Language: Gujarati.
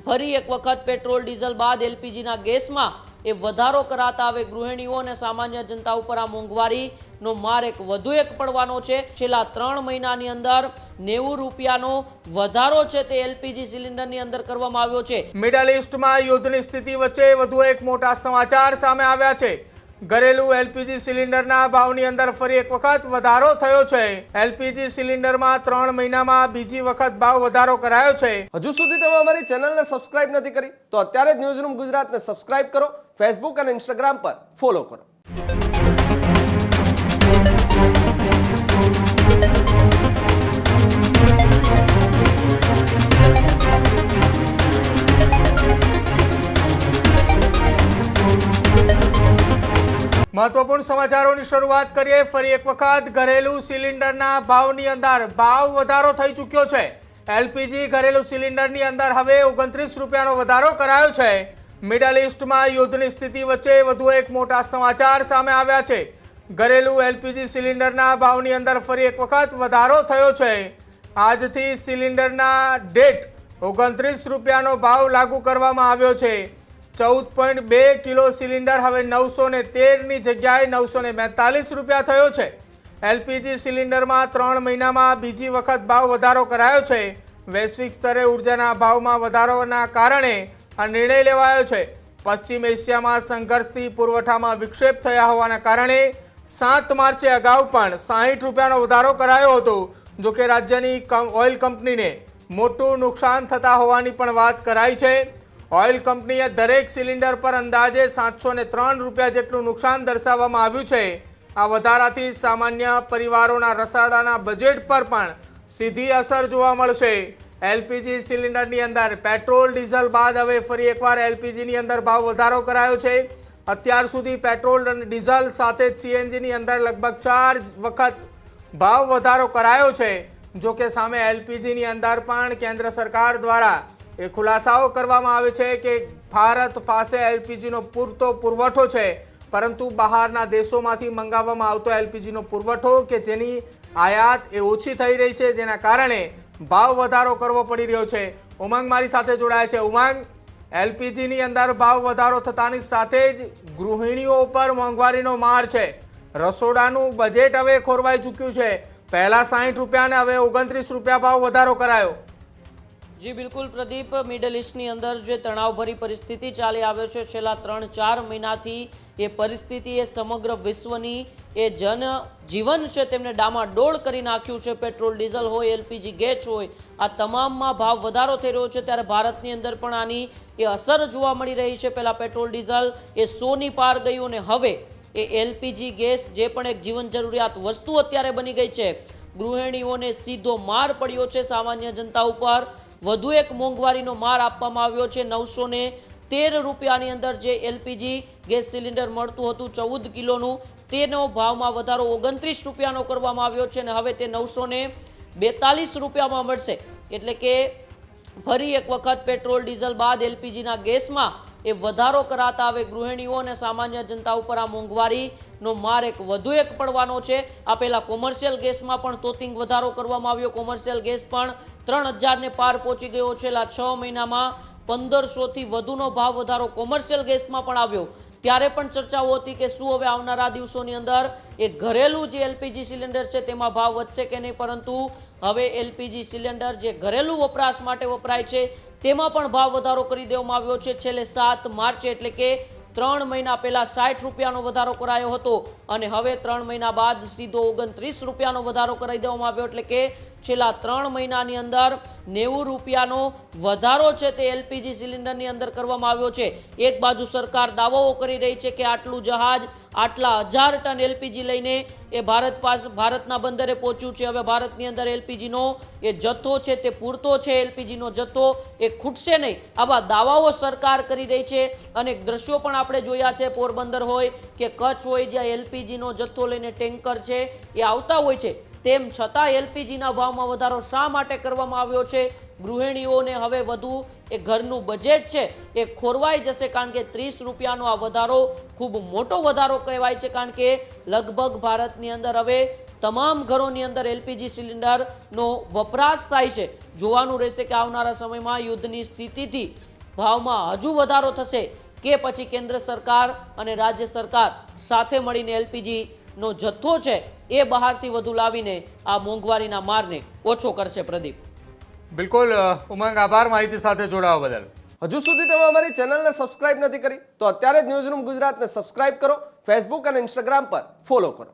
ફરી એક વખત પેટ્રોલ ડીઝલ બાદ એલપીજીના ગેસમાં એ વધારો કરાતા હવે ગૃહિણીઓ અને સામાન્ય જનતા ઉપર આ મોંઘવારીનો માર એક વધુ એક પડવાનો છે। છેલ્લા 3 મહિનાની અંદર 90 રૂપિયાનો વધારો છે તે એલપીજી સિલિન્ડરની અંદર કરવામાં આવ્યો છે। મિડલ ઈસ્ટમાં યુદ્ધની સ્થિતિ વચ્ચે વધુ એક મોટા સમાચાર સામે આવ્યા છે। ઘરેલુ એલપીજી સિલિન્ડરના ભાવની અંદર ફરી એક વખત વધારો થયો છે। એલપીજી સિલિન્ડરમાં 3 મહિનામાં બીજી વખત ભાવ વધારો કરાયો છે। હજુ સુધી તમે અમારી ચેનલને સબસ્ક્રાઇબ નથી કરી તો અત્યારે જ ન્યૂઝરૂમ ગુજરાતને સબસ્ક્રાઇબ કરો, ફેસબુક અને ઇન્સ્ટાગ્રામ પર ફોલો કરો। મહત્વપૂર્ણ સમાચારોની શરૂઆત કરીએ। ફરી એક વખત ઘરેલુ સિલિન્ડરના ભાવની અંદર ભાવ વધારો થઈ ચૂક્યો છે। એલપીજી ઘરેલુ સિલિન્ડરની અંદર હવે 29 રૂપિયાનો વધારો કરાયો છે। મિડલ ઈસ્ટમાં યુદ્ધની સ્થિતિ વચ્ચે વધુ એક મોટા સમાચાર સામે આવ્યા છે। ઘરેલુ એલપીજી સિલિન્ડરના ભાવની અંદર ફરી એક વખત વધારો થયો છે। આજથી સિલિન્ડરના દીઠ 29 રૂપિયાનો ભાવ લાગુ કરવામાં આવ્યો છે। 14.2 કિલો સિલિન્ડર હવે 913ની જગ્યાએ 942 રૂપિયા થયો છે। એલપીજી સિલિન્ડરમાં 3 મહિનામાં બીજી વખત ભાવ વધારો કરાયો છે। વૈશ્વિક સ્તરે ઉર્જાના ભાવમાં વધારાના કારણે આ નિર્ણય લેવાયો છે। પશ્ચિમ એશિયામાં સંઘર્ષથી પુરવઠામાં વિક્ષેપ થયા હોવાના કારણે 7 માર્ચે અગાઉ પણ 60 રૂપિયાનો વધારો કરાયો હતો। જોકે રાજ્યની ઓઇલ કંપનીને મોટું નુકસાન થતા હોવાની પણ વાત કરાઈ છે। ઓઇલ કંપનીએ દરેક સિલિન્ડર પર અંદાજે 703 રૂપિયા જેટલું નુકસાન દર્શાવવામાં આવ્યું છે। આ વધારાથી સામાન્ય પરિવારોના રસાડાના બજેટ પર પણ સીધી અસર જોવા મળશે। એલપીજી સિલિન્ડરની અંદર પેટ્રોલ ડીઝલ બાદ હવે ફરી એકવાર એલપીજીની અંદર ભાવ વધારો કરાયો છે। અત્યાર સુધી પેટ્રોલ અને ડીઝલ સાથે સીએનજીની અંદર લગભગ 4 વખત ભાવ વધારો કરાયો છે। જોકે સામે એલપીજીની અંદર પણ કેન્દ્ર સરકાર દ્વારા એ ખુલાસાઓ કરવામાં આવે છે કે ભારત પાસે એલપીજીનો પૂરતો પુરવઠો છે, પરંતુ બહારના દેશોમાંથી મંગાવવામાં આવતો એલપીજીનો પુરવઠો કે જેની આયાત એ ઓછી થઈ રહી છે, જેના કારણે ભાવ વધારો કરવો પડી રહ્યો છે। ઉમંગ મારી સાથે જોડાયા છે। ઉમંગ, એલપીજીની અંદર ભાવ વધારો થતાની સાથે જ ગૃહિણીઓ પર મોંઘવારીનો માર છે। રસોડાનું બજેટ હવે ખોરવાઈ ચૂક્યું છે। પહેલા 60 રૂપિયા ને હવે 29 રૂપિયા ભાવ વધારો કરાયો। જી બિલકુલ પ્રદીપ, મિડલ ઈસ્ટની અંદર જે તણાવભરી પરિસ્થિતિ ચાલી આવે છે છેલ્લા 3-4 મહિનાથી, એ પરિસ્થિતિ એ સમગ્ર વિશ્વની એ જનજીવન છે તેમને ડામાડોળ કરી નાખ્યું છે। પેટ્રોલ ડીઝલ હોય, એલપીજી ગેસ હોય, આ તમામમાં ભાવ વધારો થઈ રહ્યો છે, ત્યારે ભારતની અંદર પણ આની એ અસર જોવા મળી રહી છે। પહેલાં પેટ્રોલ ડીઝલ એ 100ની પાર ગયું અને હવે એ એલપીજી ગેસ જે પણ એક જીવન જરૂરિયાત વસ્તુ અત્યારે બની ગઈ છે, ગૃહિણીઓને સીધો માર પડ્યો છે। સામાન્ય જનતા ઉપર વધુ એક મોંઘવારીનો માર આપવામાં આવ્યો છે। 913 રૂપિયાની અંદર જે એલપીજી ગેસ સિલિન્ડર મળતું હતું 14 કિલોનું, તેનો ભાવમાં વધારો 29 રૂપિયાનો કરવામાં આવ્યો છે અને હવે તે 942 રૂપિયામાં મળશે। એટલે કે ફરી એક વખત પેટ્રોલ ડીઝલ બાદ એલપીજીના ગેસમાં એ વધારો કરાતા હવે ગૃહિણીઓ અને સામાન્ય જનતા ઉપર આ મોંઘવારીનો માર એક વધુ એક પડવાનો છે। આ પહેલા કોમર્શિયલ ગેસમાં પણ તોતિંગ વધારો કરવામાં આવ્યો। કોમર્શિયલ ગેસ પણ 3000 ને પાર પહોંચી ગયો છે। છેલ્લા 6 મહિનામાં 1500થી વધુનો ભાવ વધારો કોમર્શિયલ ગેસમાં પણ આવ્યો। ત્યારે પણ ચર્ચાઓ હતી કે શું હવે આવનારા દિવસોની અંદર એ ઘરેલું જે એલપીજી સિલિન્ડર છે તેમાં ભાવ વધશે કે નહીં, પરંતુ હવે એલપીજી સિલિન્ડર જે ઘરેલું વપરાશ માટે વપરાય છે તેમાં પણ ભાવ વધારો કરી દેવામાં આવ્યો છે। છેલ્લે 7 માર્ચે એટલે કે 3 મહિના પહેલા 60 રૂપિયાનો વધારો કરાયો હતો અને હવે 3 મહિના બાદ સીધો 29 રૂપિયાનો વધારો કરાવી દેવામાં આવ્યો। એટલે કે છેલ્લા 3 મહિનાની અંદર 90 રૂપિયાનો વધારો છે તે એલપીજી સિલિન્ડરની અંદર કરવામાં આવ્યો છે। એક બાજુ સરકાર દાવાઓ કરી રહી છે કે આટલું જહાજ આટલા 1000 ટન એલપીજી લઈને એ ભારતના બંદરે પહોંચ્યું છે। હવે ભારતની અંદર એલપીજીનો એ જથ્થો છે તે પૂરતો છે, એલપીજીનો જથ્થો એ ખૂટશે નહીં, આવા દાવાઓ સરકાર કરી રહી છે। અનેક દ્રશ્યો પણ આપણે જોયા છે, પોરબંદર હોય કે કચ્છ હોય, જ્યાં એલપીજીનો જથ્થો લઈને ટેન્કર છે એ આવતા હોય છે। તેમ છતાં એલપીજીના ભાવમાં વધારો શા માટે કરવામાં આવ્યો છે? ગૃહિણીઓને હવે વધુ એ ઘરનું બજેટ છે એ ખોરવાઈ જશે, કારણ કે 30 રૂપિયાનો આ વધારો ખૂબ મોટો વધારો કહેવાય છે। કારણ કે લગભગ ભારતની અંદર હવે તમામ ઘરોની અંદર એલપીજી સિલિન્ડરનો વપરાશ થાય છે। જોવાનું રહેશે કે આવનારા સમયમાં યુદ્ધની સ્થિતિથી ભાવમાં હજુ વધારો થશે કે પછી કેન્દ્ર સરકાર અને રાજ્ય સરકાર સાથે મળીને એલપીજીનો જથ્થો છે એ બહારથી વધુ લાવીને આ મોંઘવારીના મારને ઓછો કરશે? પ્રદીપ. બિલકુલ ઉમંગ, આભાર માહિતી સાથે જોડાવા બદલ. હજુ સુધી તમે અમારી ચેનલને સબસ્ક્રાઇબ નથી કરી તો અત્યારે જ ન્યૂઝરૂમ ગુજરાતને સબસ્ક્રાઇબ કરો, ફેસબુક અને ઇન્સ્ટાગ્રામ પર ફોલો કરો.